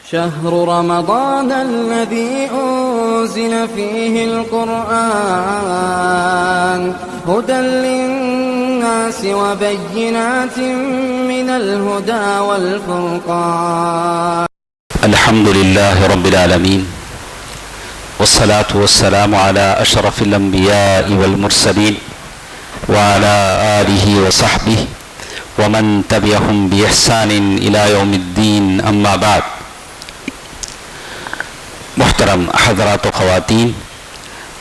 شهر رمضان الذي أنزل فيه القرآن هدى للناس وبينات من الهدى والفرقان. الحمد لله رب العالمين والصلاة والسلام على أشرف الأنبياء والمرسلين وعلى آله وصحبه ومن تبعهم بإحسان إلى يوم الدين. أما بعد. محترم حضرات و خواتین،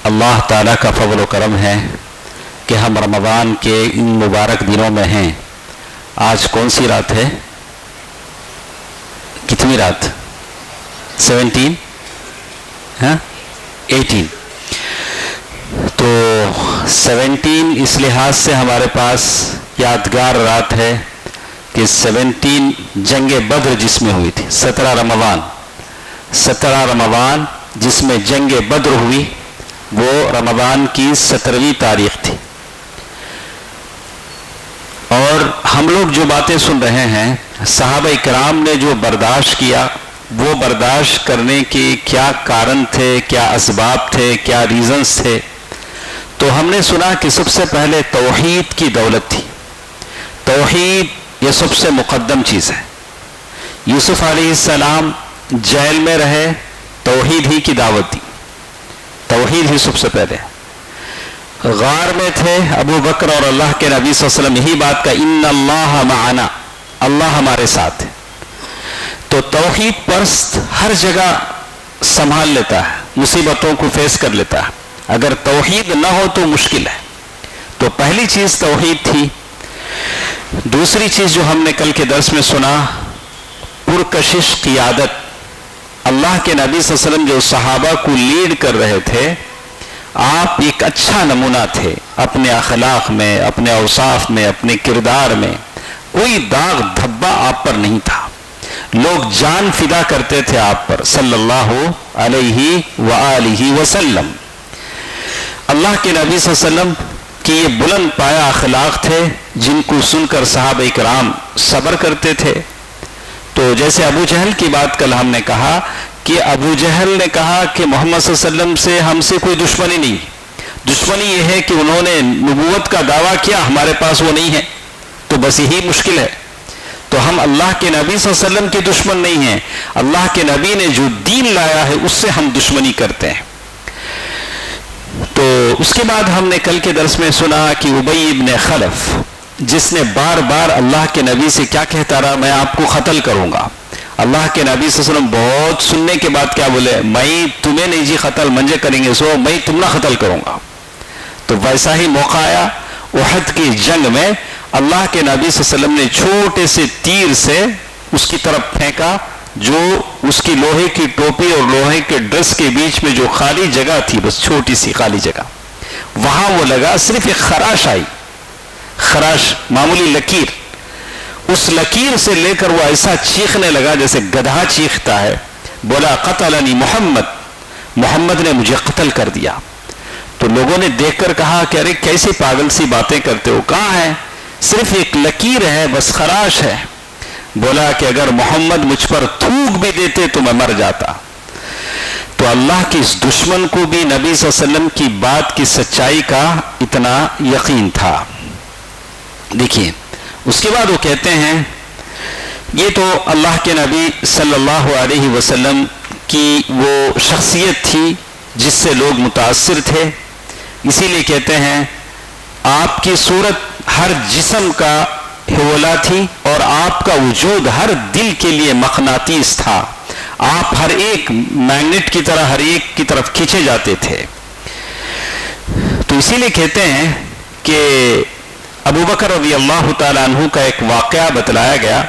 اللہ تعالیٰ کا فضل و کرم ہے کہ ہم رمضان کے ان مبارک دنوں میں ہیں. آج کون سی رات ہے؟ کتنی رات؟ 17 18. تو 17 اس لحاظ سے ہمارے پاس یادگار رات ہے کہ 17 جنگ بدر جس میں ہوئی تھی. 17 رمضان جس میں جنگ بدر ہوئی، وہ رمضان کی 17ویں تاریخ تھی. اور ہم لوگ جو باتیں سن رہے ہیں، صحابہ کرام نے جو برداشت کیا، وہ برداشت کرنے کے کیا کارن تھے، کیا اسباب تھے، کیا ریزنز تھے. تو ہم نے سنا کہ سب سے پہلے توحید کی دولت تھی. توحید یہ سب سے مقدم چیز ہے. یوسف علیہ السلام جیل میں رہے، توحید ہی کی دعوت دی. توحید ہی سب سے پہلے. غار میں تھے ابو بکر اور اللہ کے نبی صلی اللہ علیہ وسلم یہی بات کا ان اللہ معنا، اللہ ہمارے ساتھ ہے. تو توحید پرست ہر جگہ سنبھال لیتا ہے، مصیبتوں کو فیس کر لیتا ہے. اگر توحید نہ ہو تو مشکل ہے. تو پہلی چیز توحید تھی. دوسری چیز جو ہم نے کل کے درس میں سنا، پرکشش قیادت. اللہ کے نبی صلی اللہ علیہ وسلم جو صحابہ کو لیڈ کر رہے تھے، آپ ایک اچھا نمونہ تھے. اپنے اخلاق میں، اپنے اوصاف میں، اپنے کردار میں کوئی داغ دھبا آپ پر نہیں تھا. لوگ جان فدا کرتے تھے آپ پر صلی اللہ علیہ وآلہ وسلم. اللہ کے نبی صلی اللہ علیہ وسلم کی یہ بلند پایا اخلاق تھے جن کو سن کر صحابہ کرام صبر کرتے تھے. تو جیسے ابو جہل کی بات کل ہم نے کہا کہ ابو جہل نے کہا کہ محمد صلی اللہ علیہ وسلم سے ہم سے کوئی دشمنی نہیں، دشمنی یہ ہے کہ انہوں نے نبوت کا دعویٰ کیا، ہمارے پاس وہ نہیں ہے، تو بس یہی مشکل ہے. تو ہم اللہ کے نبی صلی اللہ علیہ وسلم کے دشمن نہیں ہیں، اللہ کے نبی نے جو دین لایا ہے اس سے ہم دشمنی کرتے ہیں. تو اس کے بعد ہم نے کل کے درس میں سنا کہ ابی ابن خلف، جس نے بار بار اللہ کے نبی سے کیا کہتا رہا، میں آپ کو قتل کروں گا. اللہ کے نبی صلی اللہ علیہ وسلم بہت سننے کے بعد کیا بولے، میں تمہیں نہیں جی قتل منجے کریں گے، سو میں تمہیں قتل کروں گا. تو ویسا ہی موقع آیا احد کی جنگ میں. اللہ کے نبی صلی اللہ علیہ وسلم نے چھوٹے سے تیر سے اس کی طرف پھینکا، جو اس کی لوہے کی ٹوپی اور لوہے کے ڈریس کے بیچ میں جو خالی جگہ تھی، بس چھوٹی سی خالی جگہ، وہاں وہ لگا. صرف ایک خراش آئی، خراش معمولی لکیر. اس لکیر سے لے کر وہ ایسا چیخنے لگا جیسے گدھا چیختا ہے. بولا قتلنی محمد، محمد نے مجھے قتل کر دیا. تو لوگوں نے دیکھ کر کہا کہ ارے کیسے پاگل سی باتیں کرتے ہو، کہاں ہے؟ صرف ایک لکیر ہے، بس خراش ہے. بولا کہ اگر محمد مجھ پر تھوک بھی دیتے تو میں مر جاتا. تو اللہ کے اس دشمن کو بھی نبی صلی اللہ علیہ وسلم کی بات کی سچائی کا اتنا یقین تھا. دیکھیے اس کے بعد وہ کہتے ہیں، یہ تو اللہ کے نبی صلی اللہ علیہ وسلم کی وہ شخصیت تھی جس سے لوگ متاثر تھے. اسی لیے کہتے ہیں آپ کی صورت ہر جسم کا حوالہ تھی اور آپ کا وجود ہر دل کے لیے مقناطیس تھا. آپ ہر ایک میگنیٹ کی طرح ہر ایک کی طرف کھینچے جاتے تھے. تو اسی لیے کہتے ہیں کہ ابو بکر رضی اللہ تعالیٰ عنہ کا ایک واقعہ بتلایا گیا.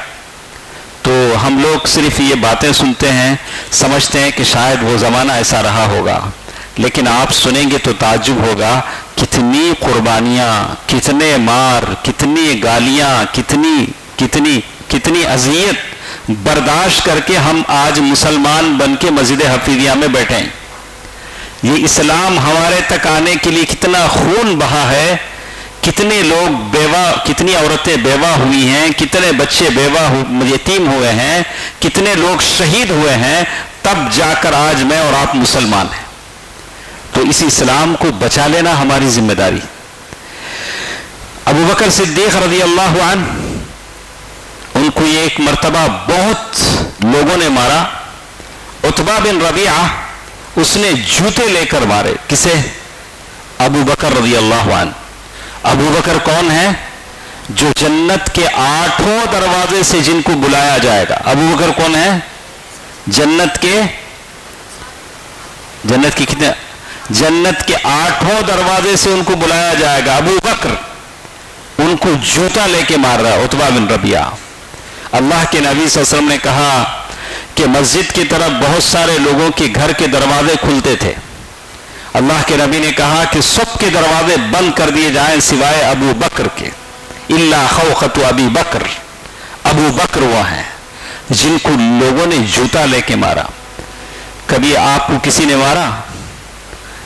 تو ہم لوگ صرف یہ باتیں سنتے ہیں، سمجھتے ہیں کہ شاید وہ زمانہ ایسا رہا ہوگا، لیکن آپ سنیں گے تو تعجب ہوگا. کتنی قربانیاں، کتنے مار، کتنی گالیاں، کتنی اذیت برداشت کر کے ہم آج مسلمان بن کے مسجد حفیظیہ میں بیٹھے ہیں. یہ اسلام ہمارے تک آنے کے لیے کتنا خون بہا ہے کتنے لوگ بیوہ، کتنی عورتیں بیوہ ہوئی ہیں، کتنے بچے یتیم ہوئے ہیں، کتنے لوگ شہید ہوئے ہیں، تب جا کر آج میں اور آپ مسلمان ہیں. تو اس اسلام کو بچا لینا ہماری ذمہ داری. ابو بکر صدیق رضی اللہ عنہ، ان کو یہ ایک مرتبہ بہت لوگوں نے مارا. عتبہ بن ربیعہ اس نے جوتے لے کر مارے. کسے؟ ابو بکر رضی اللہ عنہ. ابو بکر کون ہے؟ جو جنت کے 8 دروازے سے جن کو بلایا جائے گا. ابو بکر کون ہے؟ جنت کے کتنے؟ جنت کے 8 دروازے سے ان کو بلایا جائے گا. ابو بکر ان کو جوتا لے کے مار رہا ہے. عتبہ بن ربیعہ. اللہ کے نبی صلی اللہ علیہ وسلم نے کہا کہ مسجد کی طرف بہت سارے لوگوں کے گھر کے دروازے کھلتے تھے. اللہ کے نبی نے کہا کہ سب کے دروازے بند کر دیے جائیں سوائے ابو بکر کے. الا خوخۃ ابی بکر. ابو بکر وہ ہیں جن کو لوگوں نے جوتا لے کے مارا. کبھی آپ کو کسی نے مارا،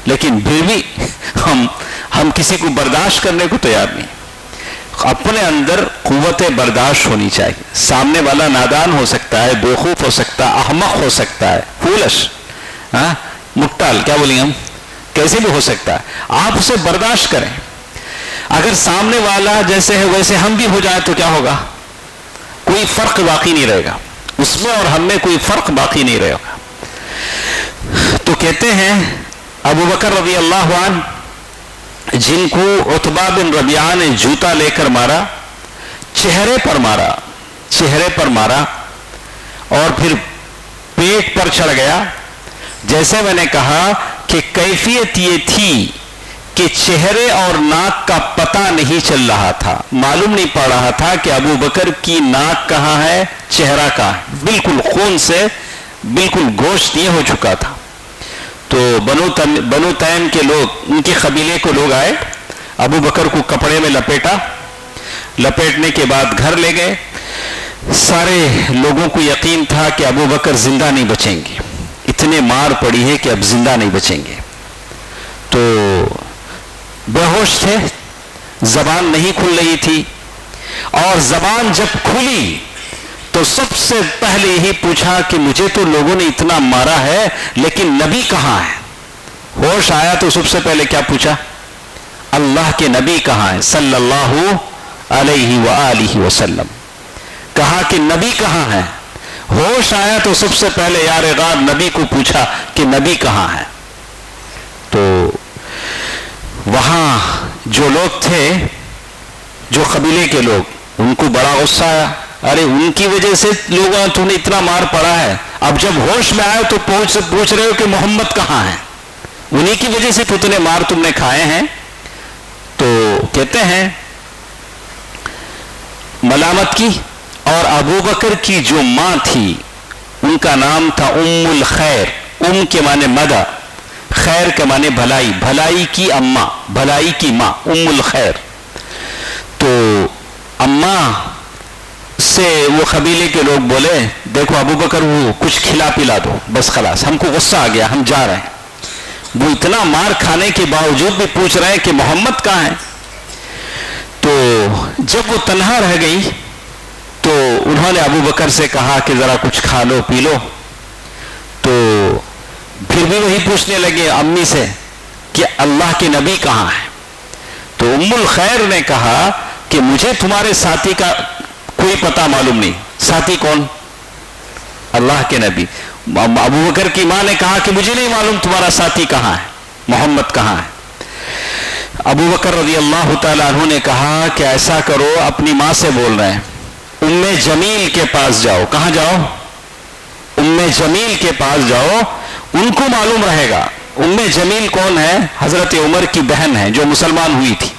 لیکن پھر بھی ہم کسی کو برداشت کرنے کو تیار نہیں. اپنے اندر قوت برداشت ہونی چاہیے. سامنے والا نادان ہو سکتا ہے، بیوقوف ہو سکتا ہے، احمق ہو سکتا ہے، فولش، مٹال کیا بولیں ہم، کیسے بھی ہو سکتا ہے. آپ اسے برداشت کریں. اگر سامنے والا جیسے ہے ویسے ہم بھی ہو جائے تو کیا ہوگا؟ کوئی فرق باقی نہیں رہے گا. اس میں اور ہم میں کوئی فرق باقی نہیں رہے گا. تو کہتے ہیں ابو بکر رضی اللہ عنہ جن کو عتبہ بن ربیعہ نے جوتا لے کر مارا، چہرے پر مارا اور پھر پیٹ پر چڑھ گیا. جیسے میں نے کہا کہ کیفیت یہ تھی کہ چہرے اور ناک کا پتہ نہیں چل رہا تھا، معلوم نہیں پڑ رہا تھا کہ ابو بکر کی ناک کہاں ہے، چہرہ کہاں ہے. بالکل خون سے بالکل گوشت یہ ہو چکا تھا. تو بنو تیم کے لوگ، ان کے قبیلے کو لوگ آئے، ابو بکر کو کپڑے میں لپیٹنے کے بعد گھر لے گئے. سارے لوگوں کو یقین تھا کہ ابو بکر زندہ نہیں بچیں گے. اتنے مار پڑی ہے کہ اب زندہ نہیں بچیں گے. تو بے ہوش تھے، زبان نہیں کھل رہی تھی. اور زبان جب کھلی تو سب سے پہلے یہی پوچھا کہ مجھے تو لوگوں نے اتنا مارا ہے لیکن نبی کہاں ہے. ہوش آیا تو سب سے پہلے کیا پوچھا؟ اللہ کے نبی کہاں ہے صلی اللہ علیہ وآلہ وسلم. کہا کہ نبی کہاں ہے. ہوش آیا تو سب سے پہلے یار غار نبی کو پوچھا کہ نبی کہاں ہے. تو وہاں جو لوگ تھے، جو قبیلے کے لوگ، ان کو بڑا غصہ آیا. ارے ان کی وجہ سے لوگوں تم نے اتنا مار پڑا ہے، اب جب ہوش میں آئے تو پوچھ رہے ہو کہ محمد کہاں ہے. انہی کی وجہ سے اتنے مار تم نے کھائے ہیں. تو کہتے ہیں ملامت کی. اور ابو بکر کی جو ماں تھی ان کا نام تھا ام الخیر. ام کے معنی مدہ، خیر کے معنی بھلائی، بھلائی کی اماں، بھلائی کی ماں، ام الخیر. تو اماں سے وہ قبیلے کے لوگ بولے دیکھو ابو بکر وہ کچھ کھلا پلا دو، بس خلاص ہم کو غصہ آ گیا، ہم جا رہے ہیں. وہ اتنا مار کھانے کے باوجود بھی پوچھ رہے ہیں کہ محمد کہاں ہے. تو جب وہ تنہا رہ گئی تو انہوں نے ابو بکر سے کہا کہ ذرا کچھ کھا لو پی لو. تو پھر بھی وہی پوچھنے لگے امی سے کہ اللہ کے نبی کہاں ہے. تو ام الخیر نے کہا کہ مجھے تمہارے ساتھی کا کوئی پتہ معلوم نہیں. ساتھی کون؟ اللہ کے نبی. ابو بکر کی ماں نے کہا کہ مجھے نہیں معلوم تمہارا ساتھی کہاں ہے، محمد کہاں ہے. ابو بکر رضی اللہ تعالیٰ عنہ نے کہا کہ ایسا کرو، اپنی ماں سے بول رہے ہیں، ام جمیل کے پاس جاؤ. کہاں جاؤ؟ ام جمیل کے پاس جاؤ، ان کو معلوم رہے گا. ام جمیل کون ہے؟ حضرت عمر کی بہن ہے جو مسلمان ہوئی تھی،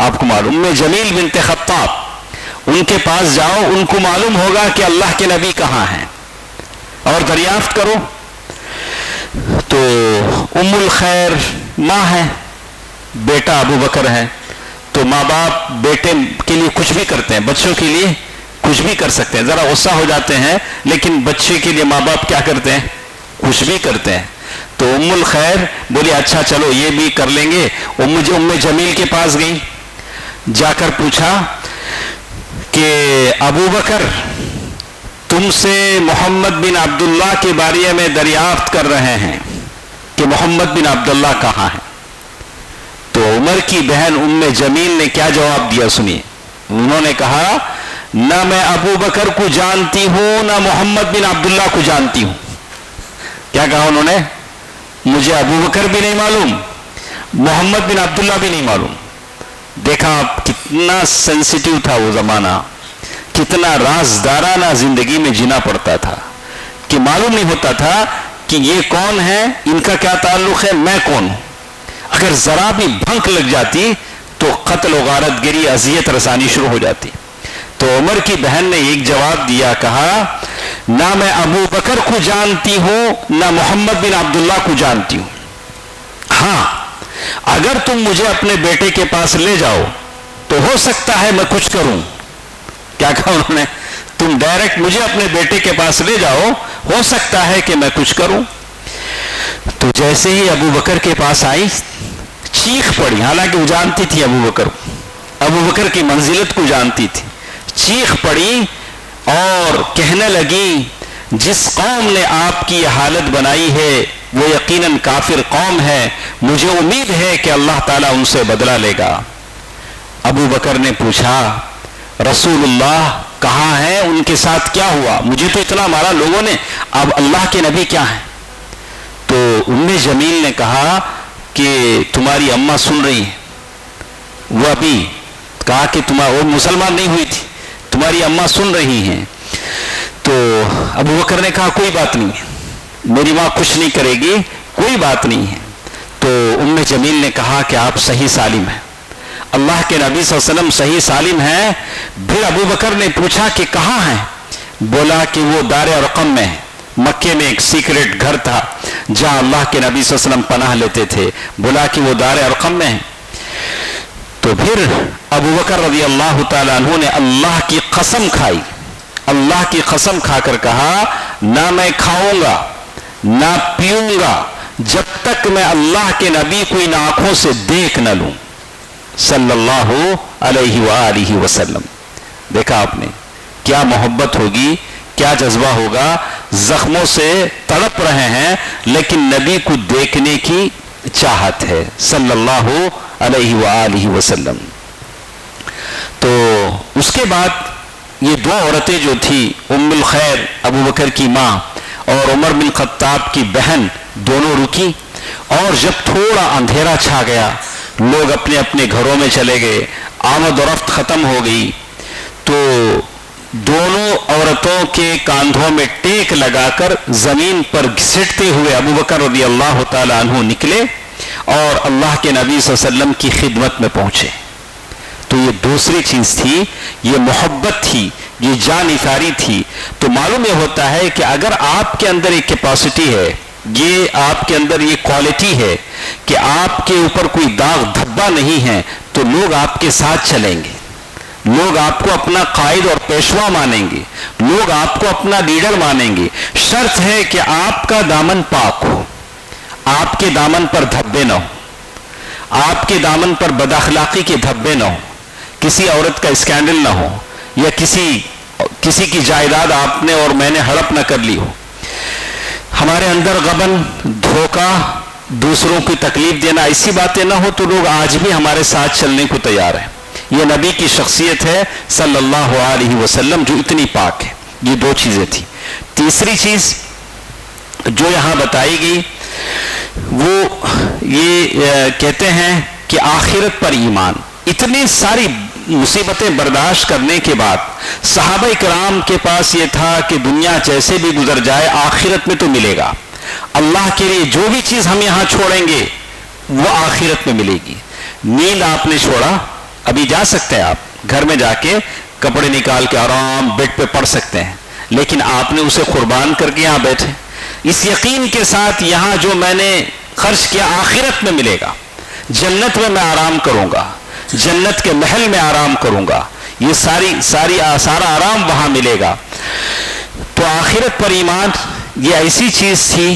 آپ کو معلوم. ام جمیل بنت خطاب، ان کے پاس جاؤ، ان کو معلوم ہوگا کہ اللہ کے نبی کہاں ہیں، اور دریافت کرو. تو ام الخیر ماں ہے، بیٹا ابو بکر ہے. تو ماں باپ بیٹے کے لیے کچھ بھی کرتے ہیں، بچوں کے لیے کچھ بھی کر سکتے ہیں. ذرا غصہ ہو جاتے ہیں لیکن بچے کے لیے ماں باپ کیا کرتے ہیں؟ کچھ بھی کرتے ہیں. تو ام الخیر بولی اچھا چلو یہ بھی کر لیں گے. ام جمیل کے پاس گئی. جا کر پوچھا کہ ابو بکر تم سے محمد بن عبداللہ کے بارے میں دریافت کر رہے ہیں کہ محمد بن عبداللہ کہاں ہے؟ تو عمر کی بہن ام جمیل نے کیا جواب دیا سنیے. انہوں نے کہا نہ میں ابو بکر کو جانتی ہوں نہ محمد بن عبداللہ کو جانتی ہوں. کیا کہا انہوں نے؟ مجھے ابو بکر بھی نہیں معلوم, محمد بن عبداللہ بھی نہیں معلوم. دیکھا آپ کتنا سینسیٹیو تھا وہ زمانہ, کتنا رازدارانہ زندگی میں جینا پڑتا تھا کہ معلوم نہیں ہوتا تھا کہ یہ کون ہے, ان کا کیا تعلق ہے, میں کون ہوں. اگر ذرا بھی بھنک لگ جاتی تو قتل و غارت گری, اذیت رسانی شروع ہو جاتی. تو عمر کی بہن نے ایک جواب دیا, کہا نہ میں ابو بکر کو جانتی ہوں نہ محمد بن عبداللہ کو جانتی ہوں. ہاں اگر تم مجھے اپنے بیٹے کے پاس لے جاؤ تو ہو سکتا ہے میں کچھ کروں. کیا کہا انہوں نے؟ تم ڈائریکٹ مجھے اپنے بیٹے کے پاس لے جاؤ, ہو سکتا ہے کہ میں کچھ کروں. تو جیسے ہی ابو بکر کے پاس آئی چیخ پڑی, حالانکہ وہ جانتی تھی ابو بکر کی منزلت کو جانتی تھی. چیخ پڑی اور کہنے لگی جس قوم نے آپ کی یہ حالت بنائی ہے وہ یقیناً کافر قوم ہے, مجھے امید ہے کہ اللہ تعالیٰ ان سے بدلہ لے گا. ابو بکر نے پوچھا رسول اللہ کہاں ہیں, ان کے ساتھ کیا ہوا؟ مجھے تو اتنا مارا لوگوں نے, اب اللہ کے نبی کیا ہیں؟ تو ام جمیل نے کہا کہ تمہاری اماں سن رہی ہیں. وہ ابھی کہا کہ وہ مسلمان نہیں ہوئی تھی, تمہاری اماں سن رہی ہیں. تو ابو بکر نے کہا کوئی بات نہیں, میری ماں کچھ نہیں کرے گی, کوئی بات نہیں ہے. تو ام جمیل نے کہا کہ آپ صحیح سالم ہیں, اللہ کے نبی صلی اللہ علیہ وسلم صحیح سالم ہیں. پھر ابو بکر نے پوچھا کہ کہاں ہیں؟ بولا کہ وہ دار ارقم میں ہے, مکے میں ایک سیکرٹ گھر تھا جہاں اللہ کے نبی صلی اللہ علیہ وسلم پناہ لیتے تھے. بولا کہ وہ دار ارقم میں ہے. تو پھر ابو بکر رضی اللہ تعالیٰ عنہ نے اللہ کی قسم کھائی, اللہ کی قسم کھا کر کہا نہ میں کھاؤں گا نہ پیوں گا جب تک میں اللہ کے نبی کو ان آنکھوں سے دیکھ نہ لوں صلی اللہ علیہ وآلہ وسلم. دیکھا آپ نے کیا محبت ہوگی, کیا جذبہ ہوگا. زخموں سے تڑپ رہے ہیں لیکن نبی کو دیکھنے کی چاہت ہے صلی اللہ علیہ وآلہ وسلم. تو اس کے بعد یہ دو عورتیں جو تھی, ام الخیر ابو بکر کی ماں اور عمر بن خطاب کی بہن, دونوں رکی. اور جب تھوڑا اندھیرا چھا گیا, لوگ اپنے اپنے گھروں میں چلے گئے, آمد و رفت ختم ہو گئی, تو دونوں عورتوں کے کاندھوں میں ٹیک لگا کر زمین پر گھسٹتے ہوئے ابو بکر رضی اللہ تعالیٰ عنہ نکلے اور اللہ کے نبی صلی اللہ علیہ وسلم کی خدمت میں پہنچے. تو یہ دوسری چیز تھی, یہ محبت تھی, یہ جان نثاری تھی. تو معلوم یہ ہوتا ہے کہ اگر آپ کے اندر ایک کیپیسٹی ہے, یہ آپ کے اندر یہ کوالٹی ہے کہ آپ کے اوپر کوئی داغ دھبا نہیں ہے, تو لوگ آپ کے ساتھ چلیں گے, لوگ آپ کو اپنا قائد اور پیشوا مانیں گے, لوگ آپ کو اپنا لیڈر مانیں گے. شرط ہے کہ آپ کا دامن پاک ہو, آپ کے دامن پر دھبے نہ ہو, آپ کے دامن پر بد اخلاقی کے دھبے نہ ہو, کسی عورت کا اسکینڈل نہ ہو, یا کسی کی جائیداد آپ نے اور میں نے ہڑپ نہ کر لی ہو. ہمارے اندر غبن, دھوکہ, دوسروں کی تکلیف دینا, ایسی باتیں نہ ہو تو لوگ آج بھی ہمارے ساتھ چلنے کو تیار ہیں. یہ نبی کی شخصیت ہے صلی اللہ علیہ وسلم جو اتنی پاک ہے. یہ دو چیزیں تھیں. تیسری چیز جو یہاں بتائی گئی وہ یہ کہتے ہیں کہ آخرت پر ایمان. اتنی ساری مصیبتیں برداشت کرنے کے بعد صحابہ کرام کے پاس یہ تھا کہ دنیا جیسے بھی گزر جائے آخرت میں تو ملے گا. اللہ کے لیے جو بھی چیز ہم یہاں چھوڑیں گے وہ آخرت میں ملے گی. نیند آپ نے چھوڑا, ابھی جا سکتے ہیں آپ گھر میں جا کے کپڑے نکال کے آرام بیڈ پہ پڑھ سکتے ہیں, لیکن آپ نے اسے قربان کر کے یہاں بیٹھے اس یقین کے ساتھ یہاں جو میں نے خرچ کیا آخرت میں ملے گا, جنت میں آرام کروں گا, جنت کے محل میں آرام کروں گا, یہ سارا آرام وہاں ملے گا. تو آخرت پر ایمان یہ ایسی چیز تھی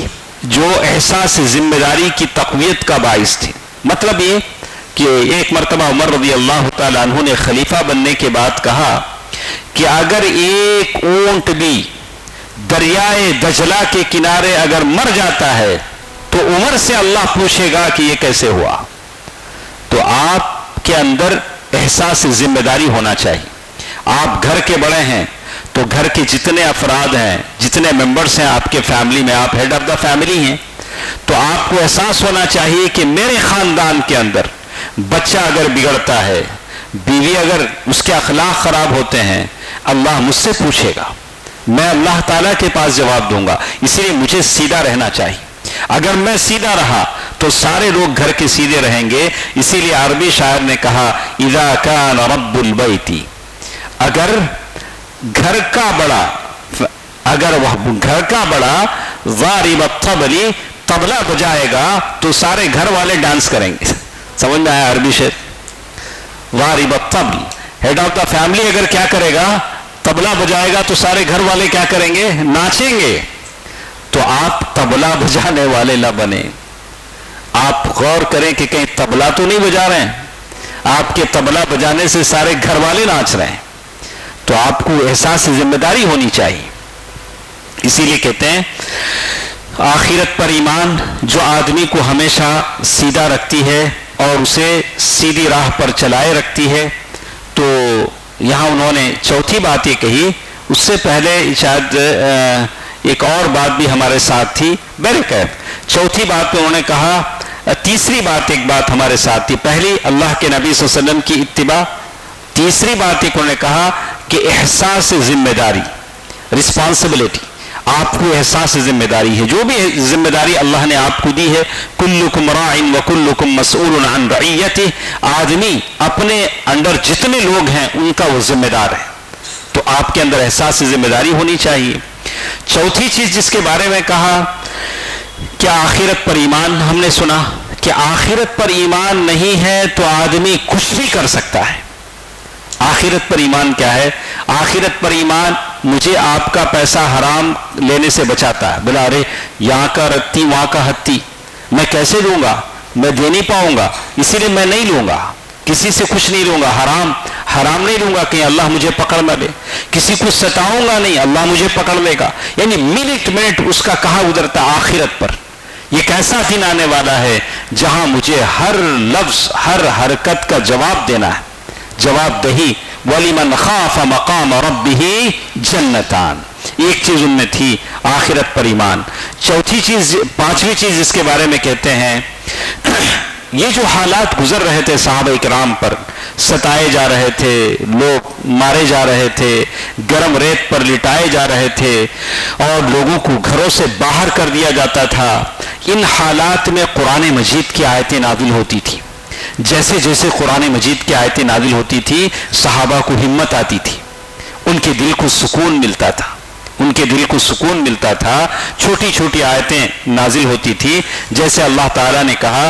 جو احساس ذمہ داری کی تقویت کا باعث تھی. مطلب یہ کہ ایک مرتبہ عمر رضی اللہ تعالیٰ عنہ نے خلیفہ بننے کے بعد کہا کہ اگر ایک اونٹ بھی دریائے دجلہ کے کنارے اگر مر جاتا ہے تو عمر سے اللہ پوچھے گا کہ یہ کیسے ہوا. تو آپ کے اندر احساس ذمہ داری ہونا چاہیے. آپ گھر کے بڑے ہیں تو گھر کے جتنے افراد ہیں, جتنے ممبرس ہیں آپ کے فیملی میں, آپ ہیڈ آف دا فیملی ہیں, تو آپ کو احساس ہونا چاہیے کہ میرے خاندان کے اندر بچہ اگر بگڑتا ہے, بیوی اگر اس کے اخلاق خراب ہوتے ہیں, اللہ مجھ سے پوچھے گا, میں اللہ تعالیٰ کے پاس جواب دوں گا. اسی لیے مجھے سیدھا رہنا چاہیے. اگر میں سیدھا رہا تو سارے لوگ گھر کے سیدھے رہیں گے. اسی لیے عربی شاعر نے کہا اذا کان رب البیت, اگر گھر کا بڑا ضارب الطبل, طبلہ بجائے گا تو سارے گھر والے ڈانس کریں گے. سمجھ میں آیا عربی شعر؟ ضارب الطبل, ہیڈ آف دا فیملی اگر کیا کرے گا, طبلہ بجائے گا تو سارے گھر والے کیا کریں گے, ناچیں گے. تو آپ طبلہ بجانے والے نہ بنے. آپ غور کریں کہ کہیں طبلہ تو نہیں بجا رہے ہیں, آپ کے طبلہ بجانے سے سارے گھر والے ناچ رہے ہیں. تو آپ کو احساس ذمہ داری ہونی چاہیے. اسی لیے کہتے ہیں آخرت پر ایمان جو آدمی کو ہمیشہ سیدھا رکھتی ہے اور اسے سیدھی راہ پر چلائے رکھتی ہے. تو یہاں انہوں نے چوتھی بات یہ کہی, اس سے پہلے شاید ایک اور بات بھی ہمارے ساتھ تھی. بہرکیف چوتھی بات پہ انہوں نے کہا, تیسری بات ایک بات ہمارے ساتھ تھی. پہلی اللہ کے نبی صلی اللہ علیہ وسلم کی اتباع. تیسری بات ایک انہوں نے کہا کہ احساس ذمہ داری, رسپانسبلٹی. آپ کو احساس ذمہ داری ہے, جو بھی ذمہ داری اللہ نے آپ کو دی ہے. کلکم راع وکلکم مسئول عن رعیتہ, آدمی اپنے اندر جتنے لوگ ہیں ان کا وہ ذمہ دار ہے. تو آپ کے اندر احساس ذمہ داری ہونی چاہیے. چوتھی چیز جس کے بارے میں کہا کیا آخرت پر ایمان. ہم نے سنا کہ آخرت پر ایمان نہیں ہے تو آدمی کچھ بھی کر سکتا ہے. آخرت پر ایمان کیا ہے؟ آخرت پر ایمان مجھے آپ کا پیسہ حرام لینے سے بچاتا ہے. بلا رے یہاں کا رتی وہاں کا ہتی, میں کیسے لوں گا, میں دے نہیں پاؤں گا, اسی لیے میں نہیں لوں گا, کسی سے کچھ نہیں لوں گا. حرام نہیں لوں گا کہ اللہ مجھے پکڑ نہ لے. کسی کو ستاؤں گا نہیں, اللہ مجھے پکڑ لے گا. یعنی منٹ اس کا کہاں ادھرتا آخرت پر. یہ کیسا دن آنے والا ہے جہاں مجھے ہر لفظ ہر حرکت کا جواب دینا ہے. جواب دہی وَلِمَنْ خَافَ مَقَامَ رَبِّهِ جَنَّتَانِ. ایک چیز ان میں تھی آخرت پر ایمان. پانچویں چیز جس کے بارے میں کہتے ہیں, یہ جو حالات گزر رہے تھے صحابہ کرام پر, ستائے جا رہے تھے, لوگ مارے جا رہے تھے, گرم ریت پر لٹائے جا رہے تھے, اور لوگوں کو گھروں سے باہر کر دیا جاتا تھا. ان حالات میں قرآن مجید کی آیتیں نازل ہوتی تھی. جیسے جیسے قرآن مجید کی آیتیں نازل ہوتی تھی صحابہ کو ہمت آتی تھی, ان کے دل کو سکون ملتا تھا, چھوٹی چھوٹی آیتیں نازل ہوتی تھی. جیسے اللہ تعالیٰ نے کہا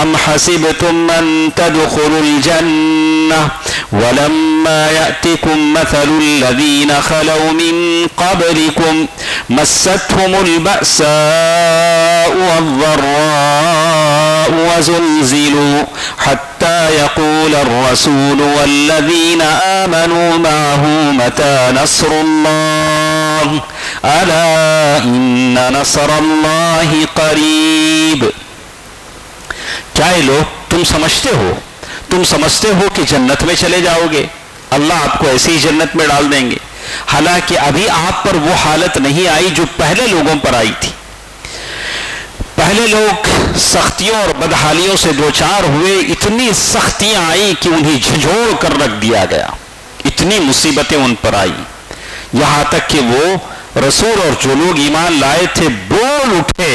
ام حسبتم ان تدخلوا الجنہ ولما یأتکم مثل الذین خلوا من قبلکم مستهم البأساء والضراء وزلزلوا حتى يقول الرسول والذين آمنوا معه متى نصر الله ألا إن نصر الله قريب. کیا یہ لوگ تم سمجھتے ہو کہ جنت میں چلے جاؤ گے, اللہ آپ کو ایسی ہی جنت میں ڈال دیں گے. حالانکہ ابھی آپ پر وہ حالت نہیں آئی جو پہلے لوگوں پر آئی تھی. پہلے لوگ سختیوں اور بدحالیوں سے دوچار ہوئے, اتنی سختیاں آئیں کہ انہیں جھنجھوڑ کر رکھ دیا گیا, اتنی مصیبتیں ان پر آئی, یہاں تک کہ وہ رسول اور جو لوگ ایمان لائے تھے بول اٹھے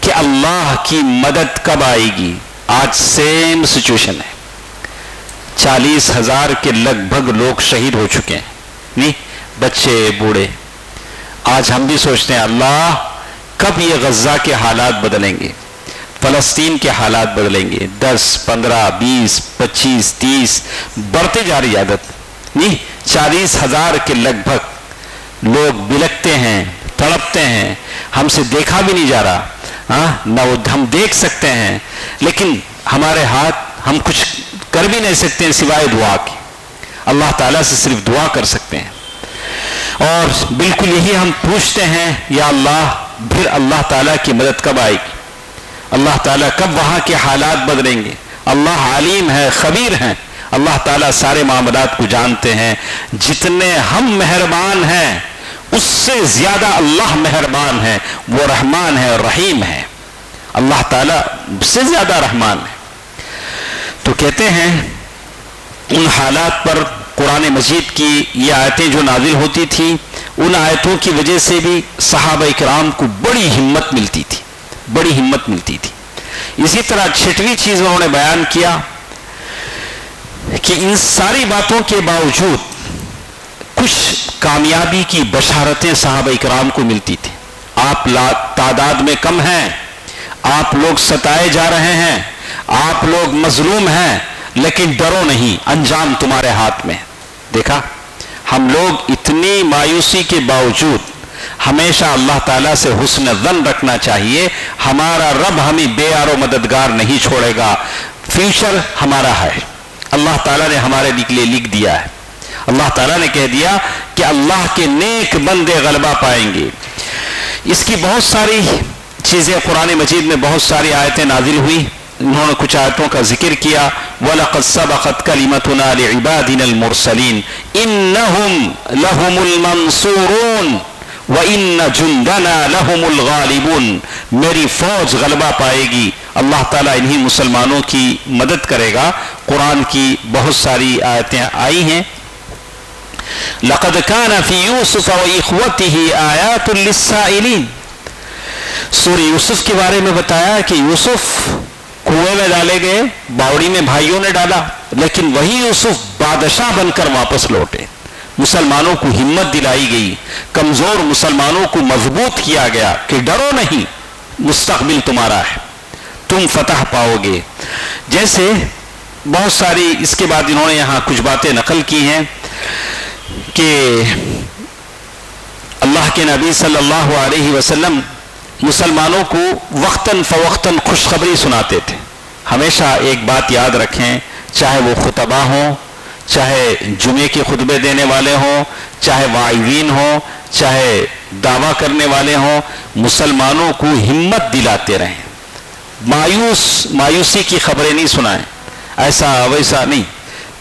کہ اللہ کی مدد کب آئے گی. آج سیم سچویشن ہے, 40,000 کے لگ بھگ لوگ شہید ہو چکے ہیں, نہیں بچے بوڑھے. آج ہم بھی سوچتے ہیں اللہ کب یہ غزہ کے حالات بدلیں گے, فلسطین کے حالات بدلیں گے. 10 15 20 25 30 بڑھتے جا رہی عادت, نہیں 40,000 کے لگ بھگ لوگ بلکتے ہیں, تڑپتے ہیں, ہم سے دیکھا بھی نہیں جا رہا. نہ وہ ہم دیکھ سکتے ہیں لیکن ہمارے ہاتھ ہم کچھ کر بھی نہیں سکتے ہیں سوائے دعا کے. اللہ تعالیٰ سے صرف دعا کر سکتے ہیں. اور بالکل یہی ہم پوچھتے ہیں یا اللہ پھر اللہ تعالیٰ کی مدد کب آئے گی؟ اللہ تعالیٰ کب وہاں کے حالات بدلیں گے؟ اللہ علیم ہے، خبیر ہیں. اللہ تعالیٰ سارے معاملات کو جانتے ہیں. جتنے ہم مہربان ہیں اس سے زیادہ اللہ مہربان ہے. وہ رحمان ہے اور رحیم ہے. اللہ تعالیٰ سے زیادہ رحمان ہے. تو کہتے ہیں ان حالات پر قرآن مجید کی یہ آیتیں جو نازل ہوتی تھیں، ان آیتوں کی وجہ سے بھی صحابہ کرام کو بڑی ہمت ملتی تھی، بڑی ہمت ملتی تھی. اسی طرح چھٹویں چیز انہوں نے بیان کیا کہ ان ساری باتوں کے باوجود کچھ کامیابی کی بشارتیں صحابہ کرام کو ملتی تھی. آپ تعداد میں کم ہیں، آپ لوگ ستائے جا رہے ہیں، آپ لوگ مظلوم ہیں، لیکن ڈرو نہیں، انجام تمہارے ہاتھ میں. دیکھا، ہم لوگ اتنی مایوسی کے باوجود ہمیشہ اللہ تعالیٰ سے حسن ظن رکھنا چاہیے. ہمارا رب ہمیں بے یار و مددگار نہیں چھوڑے گا. فیوچر ہمارا ہے، اللہ تعالیٰ نے ہمارے لیے لکھ دیا ہے. اللہ تعالیٰ نے کہہ دیا کہ اللہ کے نیک بندے غلبہ پائیں گے. اس کی بہت ساری چیزیں قرآن مجید میں بہت ساری آیتیں نازل ہوئی. انہوں نے کچھ آیتوں کا ذکر کیا. وَلَقَدْ سَبَقَتْ كَلِمَتُنَا لِعِبَادِنَا الْمُرْسَلِينَ إِنَّهُمْ لَهُمُ الْمَنْصُورُونَ وَإِنَّ جُنْدَنَا لَهُمُ الْغَالِبُونَ. میری فوج غلبہ پائے گی. اللہ تعالیٰ انہی مسلمانوں کی مدد کرے گا. قرآن کی بہت ساری آیتیں آئی ہیں. لَقَدْ كَانَ فِي يُوسُفَ وَإِخْوَتِهِ آيَاتٌ لِلسَّائِلِينَ. سورہ یوسف کے بارے میں بتایا کہ یوسف کنویں میں ڈالے گئے، باوڑی میں بھائیوں نے ڈالا، لیکن وہی یوسف بادشاہ بن کر واپس لوٹے. مسلمانوں کو ہمت دلائی گئی، کمزور مسلمانوں کو مضبوط کیا گیا کہ ڈرو نہیں، مستقبل تمہارا ہے، تم فتح پاؤ گے. جیسے بہت ساری اس کے بعد انہوں نے یہاں کچھ باتیں نقل کی ہیں کہ اللہ کے نبی صلی اللہ علیہ وسلم مسلمانوں کو وقتاً فوقتاً خوشخبری سناتے تھے. ہمیشہ ایک بات یاد رکھیں، چاہے وہ خطبہ ہوں، چاہے جمعے کے خطبے دینے والے ہوں، چاہے واعظین ہوں، چاہے دعویٰ کرنے والے ہوں، مسلمانوں کو ہمت دلاتے رہیں. مایوسی کی خبریں نہیں سنائیں، ایسا ویسا نہیں،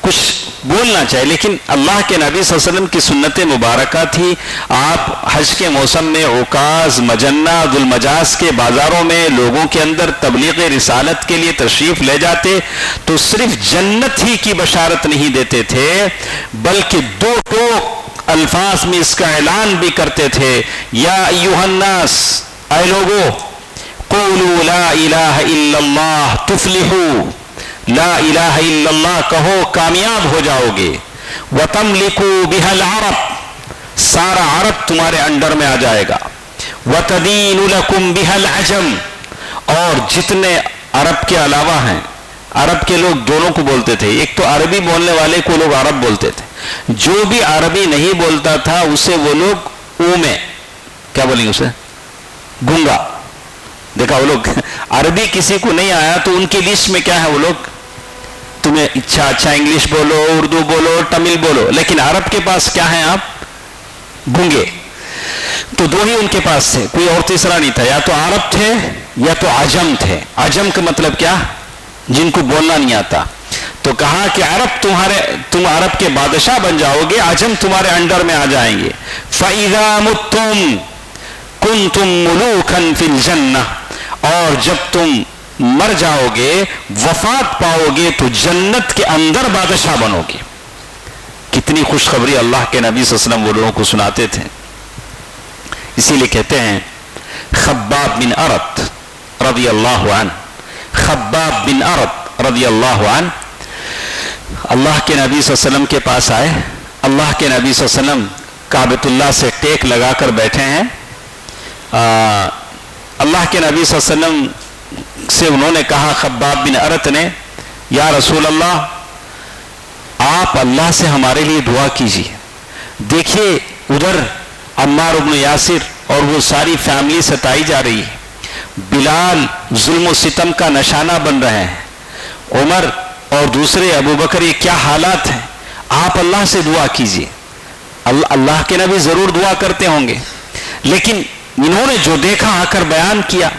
کچھ بولنا چاہیے. لیکن اللہ کے نبی صلی اللہ علیہ وسلم کی سنت مبارکہ تھی. آپ حج کے موسم میں عکاظ، مجنہ، ذوالمجاز کے بازاروں میں لوگوں کے اندر تبلیغ رسالت کے لیے تشریف لے جاتے تو صرف جنت ہی کی بشارت نہیں دیتے تھے، بلکہ دو الفاظ میں اس کا اعلان بھی کرتے تھے. یا ایھا الناس، اے لوگو، قولوا لا الہ الا اللہ تفلحوا، لا الہ الا اللہ کہو کامیاب ہو جاؤ گے. وَتَمْلِكُوا بِهَا الْعَرَبَ، سارا عرب تمہارے انڈر میں آ جائے گا. وَتَدِينُ لَكُمْ بِهَا الْعَجَمِ، اور جتنے عرب کے علاوہ ہیں، عرب کے لوگ دونوں کو بولتے تھے. ایک تو عربی بولنے والے کو لوگ عرب بولتے تھے، جو بھی عربی نہیں بولتا تھا اسے وہ لوگ میں کیا بولیں گے، اسے گونگا. دیکھا، وہ لوگ عربی کسی کو نہیں آیا تو ان کی لسٹ میں کیا ہے، وہ لوگ تمہیں اچھا انگلش بولو، اردو بولو، تمل بولو، لیکن عرب کے پاس کیا ہے، آپ گونگے. تو دو ہی ان کے پاس تھے، کوئی اور تیسرا نہیں تھا. یا تو عرب تھے یا تو عجم تھے. عجم کا مطلب کیا، جن کو بولنا نہیں آتا. تو کہا کہ تم عرب کے بادشاہ بن جاؤ گے، عجم تمہارے انڈر میں آ جائیں گے. فَإِذَا مُتُّمْ كُنْتُمْ مُلُوكًا فِي الْجَنَّةِ، اور جب تم مر جاؤ گے، وفات پاؤ گے، تو جنت کے اندر بادشاہ بنو گے. کتنی خوشخبری اللہ کے نبی صلی اللہ علیہ وسلم وہ لوگوں کو سناتے تھے. اسی لیے کہتے ہیں خباب بن ارت رضی اللہ عنہ، خباب بن ارت رضی اللہ عنہ اللہ کے نبی صلی اللہ علیہ وسلم کے پاس آئے. اللہ کے نبی صلی اللہ علیہ وسلم کعبۃ اللہ سے ٹیک لگا کر بیٹھے ہیں. اللہ کے نبی صلی اللہ علیہ وسلم سے انہوں نے کہا، خباب بن ارت نے، یا رسول اللہ، آپ اللہ سے ہمارے لیے دعا کیجیے. دیکھیے ادھر عمار بن یاسر اور وہ ساری فیملی ستائی جا رہی ہے، بلال ظلم و ستم کا نشانہ بن رہے ہیں، عمر اور دوسرے ابو بکر، یہ کیا حالات ہیں؟ آپ اللہ سے دعا کیجئے. اللہ کے نبی ضرور دعا کرتے ہوں گے، لیکن انہوں نے جو دیکھا آ کر بیان کیا.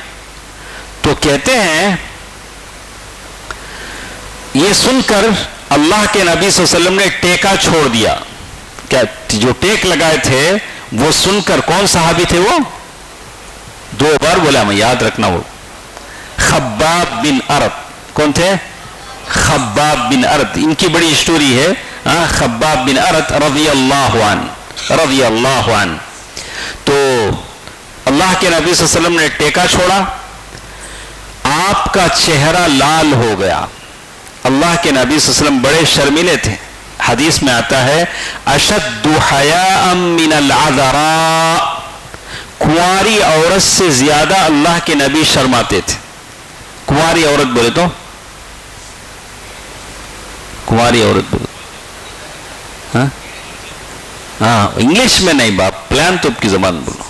تو کہتے ہیں یہ سن کر اللہ کے نبی صلی اللہ علیہ وسلم نے ٹیکا چھوڑ دیا. کیا جو ٹیک لگائے تھے وہ سن کر، کون صحابی تھے وہ؟ 2 بار بولا، میں یاد رکھنا، وہ خباب بن ارت. کون تھے؟ خباب بن ارت. ان کی بڑی اسٹوری ہے. خباب بن ارت رضی اللہ عنہ. تو اللہ کے نبی صلی اللہ علیہ وسلم نے ٹیکا چھوڑا، آپ کا چہرہ لال ہو گیا. اللہ کے نبی صلی اللہ علیہ وسلم بڑے شرمیلے تھے. حدیث میں آتا ہے اشد حیاء من العذراء، کنواری عورت سے زیادہ اللہ کے نبی شرماتے تھے. کنواری عورت بولے تو کنواری عورت بولے، ہاں انگلش میں نہیں باپ، پلان تو کی زبان بولو.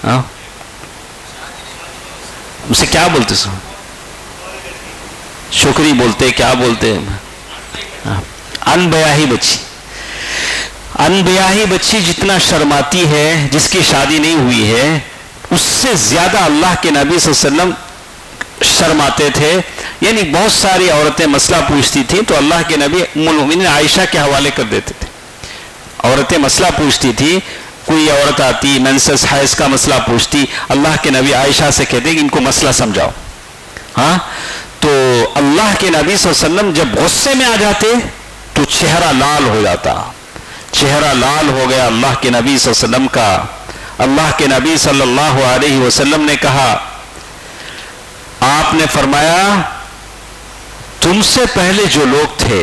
ہاں اسے کیا بولتے سو؟ شکری بولتے، کیا بولتے؟ انبیاہی بچی. انبیاہی بچی جتنا شرماتی ہے، جس کی شادی نہیں ہوئی ہے، اس سے زیادہ اللہ کے نبی صلی اللہ علیہ وسلم شرماتے تھے. یعنی بہت ساری عورتیں مسئلہ پوچھتی تھیں تو اللہ کے نبی ام المؤمنین عائشہ کے حوالے کر دیتے تھے. عورتیں مسئلہ پوچھتی تھی، کوئی عورت آتی مینسس حیض کا مسئلہ پوچھتی، اللہ کے نبی عائشہ سے کہتے کہ ان کو مسئلہ سمجھاؤ. ہاں تو اللہ کے نبی صلی اللہ علیہ وسلم جب غصے میں آ جاتے تو چہرہ لال ہو جاتا. چہرہ لال ہو گیا اللہ کے نبی صلی اللہ علیہ وسلم کا. اللہ کے نبی صلی اللہ علیہ وسلم نے کہا، آپ نے فرمایا تم سے پہلے جو لوگ تھے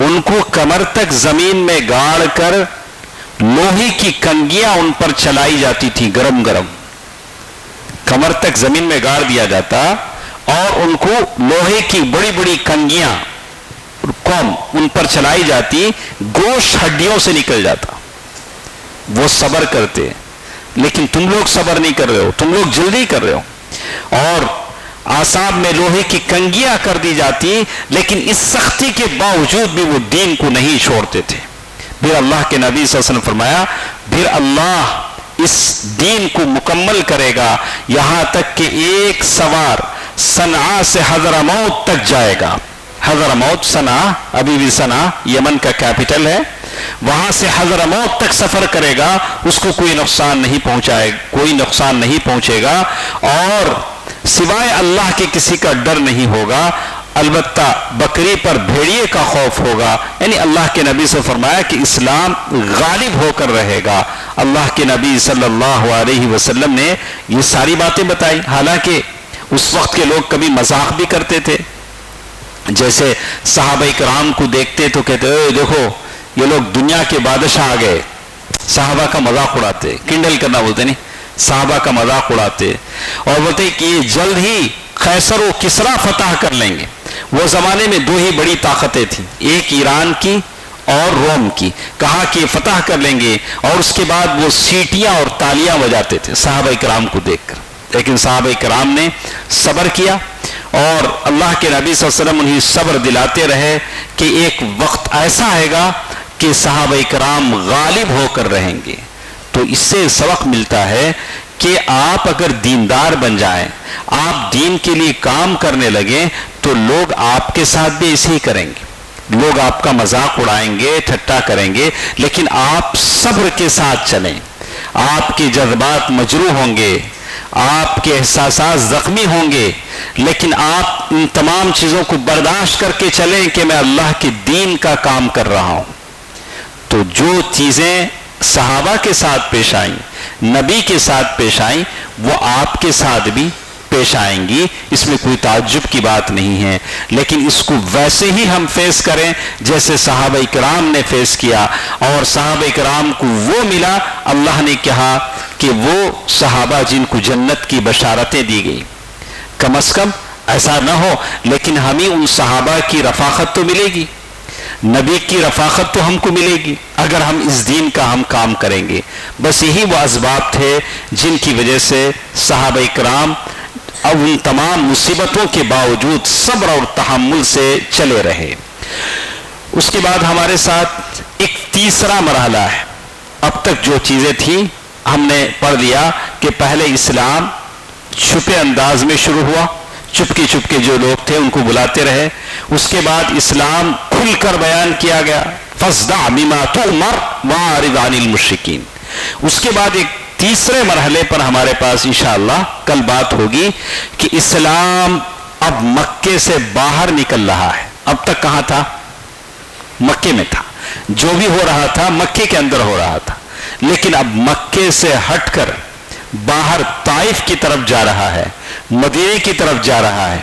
ان کو کمر تک زمین میں گاڑ کر لوہے کی کنگیاں ان پر چلائی جاتی تھی، گرم گرم کمر تک زمین میں گاڑ دیا جاتا اور ان کو لوہے کی بڑی بڑی کنگیاں ان پر چلائی جاتی، گوشت ہڈیوں سے نکل جاتا. وہ صبر کرتے، لیکن تم لوگ صبر نہیں کر رہے ہو، تم لوگ جلدی کر رہے ہو. اور اعصاب میں لوہے کی کنگیاں کر دی جاتی، لیکن اس سختی کے باوجود بھی وہ دین کو نہیں چھوڑتے تھے. پھر اللہ کے نبی صلی اللہ علیہ وسلم فرمایا، پھر اللہ اس دین کو مکمل کرے گا یہاں تک کہ ایک سوار صنعاء سے حضرموت تک جائے گا. حضرموت صنعاء، ابھی بھی صنعاء یمن کا کیپٹل ہے، وہاں سے حضرموت تک سفر کرے گا، اس کو کوئی نقصان نہیں پہنچے گا اور سوائے اللہ کے کسی کا ڈر نہیں ہوگا. البتہ بکری پر بھیڑیے کا خوف ہوگا. یعنی اللہ کے نبی سے فرمایا کہ اسلام غالب ہو کر رہے گا. اللہ کے نبی صلی اللہ علیہ وسلم نے یہ ساری باتیں بتائی. حالانکہ اس وقت کے لوگ کبھی مذاق بھی کرتے تھے. جیسے صحابہ کرام کو دیکھتے تو کہتے اے دیکھو یہ لوگ دنیا کے بادشاہ آ گئے. صحابہ کا مذاق اڑاتے، کنڈل کرنا بولتے نہیں، صحابہ کا مذاق اڑاتے اور بولتے کہ یہ جلد ہی قیصر و کسریٰ فتح کر لیں گے. وہ زمانے میں 2 ہی بڑی طاقتیں تھیں، ایک ایران کی اور روم کی. کہا کہ فتح کر لیں گے اور اس کے بعد وہ سیٹیاں اور تالیاں بجاتے تھے صحابہ کرام کو دیکھ کر. لیکن صحابہ کرام نے صبر کیا اور اللہ کے نبی صلی اللہ علیہ وسلم انہیں صبر دلاتے رہے کہ ایک وقت ایسا آئے گا کہ صحابہ کرام غالب ہو کر رہیں گے. تو اس سے سبق ملتا ہے کہ آپ اگر دیندار بن جائیں، آپ دین کے لیے کام کرنے لگیں تو لوگ آپ کے ساتھ بھی ایسے ہی کریں گے. لوگ آپ کا مذاق اڑائیں گے، ٹھٹا کریں گے، لیکن آپ صبر کے ساتھ چلیں. آپ کے جذبات مجروح ہوں گے، آپ کے احساسات زخمی ہوں گے، لیکن آپ ان تمام چیزوں کو برداشت کر کے چلیں کہ میں اللہ کے دین کا کام کر رہا ہوں. تو جو چیزیں صحابہ کے ساتھ پیش آئیں، نبی کے ساتھ پیش آئیں، وہ آپ کے ساتھ بھی پیش آئیں گی. اس میں کوئی تعجب کی بات نہیں ہے، لیکن اس کو ویسے ہی ہم فیس کریں جیسے صحابہ کرام نے فیس کیا. اور صحابہ کرام کو وہ ملا، اللہ نے کہا کہ وہ صحابہ جن کو جنت کی بشارتیں دی گئی. کم از کم ایسا نہ ہو، لیکن ہمیں ان صحابہ کی رفاقت تو ملے گی، نبی کی رفاقت تو ہم کو ملے گی اگر ہم اس دین کا ہم کام کریں گے. بس یہی وہ اسباب تھے جن کی وجہ سے صحابہ کرام اب ان تمام مصیبتوں کے باوجود صبر اور تحمل سے چلے رہے۔ اس کے بعد ہمارے ساتھ ایک تیسرا مرحلہ ہے۔ اب تک جو چیزیں تھیں ہم نے پڑھ لیا کہ پہلے اسلام چھپے انداز میں شروع ہوا، چپکے چپکے جو لوگ تھے ان کو بلاتے رہے۔ اس کے بعد اسلام کھل کر بیان کیا گیا، فاصدع بما تؤمر واعرض عن المشرکین۔ اس کے بعد ایک تیسرے مرحلے پر ہمارے پاس انشاءاللہ کل بات ہوگی کہ اسلام اب مکے سے باہر نکل رہا ہے۔ اب تک کہاں تھا؟ مکے میں تھا، جو بھی ہو رہا تھا مکے کے اندر ہو رہا تھا، لیکن اب مکے سے ہٹ کر باہر طائف کی طرف جا رہا ہے، مدینے کی طرف جا رہا ہے،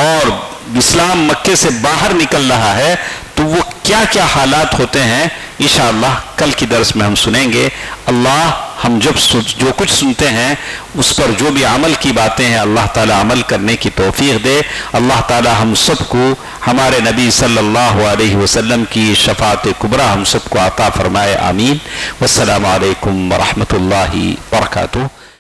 اور اسلام مکے سے باہر نکل رہا ہے، تو وہ کیا کیا حالات ہوتے ہیں انشاءاللہ کل کی درس میں ہم سنیں گے۔ اللہ ہم جو کچھ سنتے ہیں اس پر جو بھی عمل کی باتیں ہیں اللہ تعالیٰ عمل کرنے کی توفیق دے۔ اللہ تعالیٰ ہم سب کو ہمارے نبی صلی اللہ علیہ وسلم کی شفاعت کبریٰ ہم سب کو عطا فرمائے، آمین۔ والسلام علیکم ورحمۃ اللہ وبرکاتہ۔